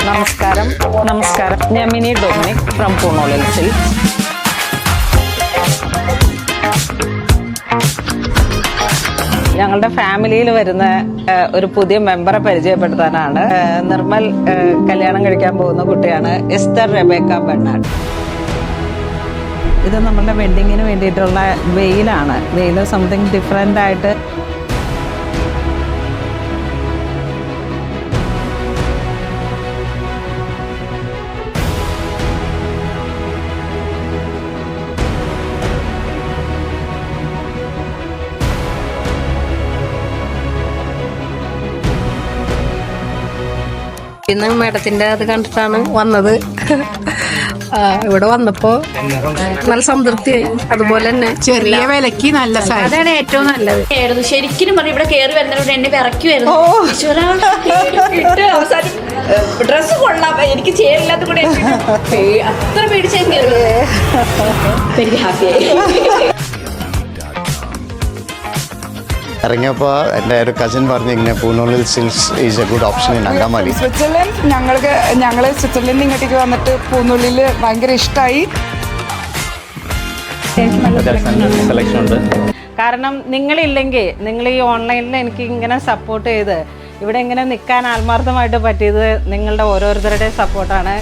നമസ്കാരം. ഞാൻ mini Dominic from പൂണോളിൽ silks. ഞങ്ങളുടെ ഫാമിലിയിൽ വരുന്ന ഒരു പുതിയ മെമ്പറെ പരിചയപ്പെടുത്താനാണ്. നിർമ്മൽ കല്യാണം കഴിക്കാൻ പോകുന്ന കുട്ടിയാണ് എസ്തർ റെബേക്ക ബെർണാഡ്. ഇത് നമ്മളുടെ വെഡ്ഡിങ്ങിന് വേണ്ടിയിട്ടുള്ള വെയിലാണ്. വെയിൽ സംതിങ് ഡിഫറെൻ്റ് ആയിട്ട് ഇന്ന് മേഡത്തിന്റെ അത് കണ്ടിട്ടാണ് വന്നത്. ഇവിടെ വന്നപ്പോ നല്ല സംതൃപ്തിയായി. അതുപോലെ തന്നെ ചെറിയ വിലക്ക് നല്ല സാരി, അതാണ് ഏറ്റവും നല്ലത്. ശരിക്കും പറഞ്ഞു ഇവിടെ കയറി വരുന്നവരോട് എന്നെ വിറക്കി വരുന്നു. അവസാനം ഡ്രസ്സ് കൊള്ളാം, എനിക്ക് ചേരില്ലാത്ത കൂടെ അത്ര പേടിച്ചാൽ എനിക്ക് ഹാപ്പിയായി. ഇറങ്ങിയപ്പോൾ എൻ്റെ ഒരു കസിൻ പറഞ്ഞു ഇങ്ങനെ Poonolil silks is a good option in Angamaly. ഞങ്ങൾ സ്വിറ്റ്സർലൻഡിൽ ഇങ്ങോട്ടേക്ക് വന്നിട്ട് പൂനുള്ളിൽ ഭയങ്കര ഇഷ്ടമായി. സെലക്ഷൻ ഉണ്ട്. കാരണം നിങ്ങളില്ലെങ്കിൽ, നിങ്ങൾ ഈ ഓൺലൈനിൽ എനിക്ക് ഇങ്ങനെ സപ്പോർട്ട് ചെയ്ത് ഇവിടെ ഇങ്ങനെ നിൽക്കാൻ ആത്മാർത്ഥമായിട്ട് പറ്റിയത് നിങ്ങളുടെ ഓരോരുത്തരുടെയും സപ്പോർട്ടാണ്.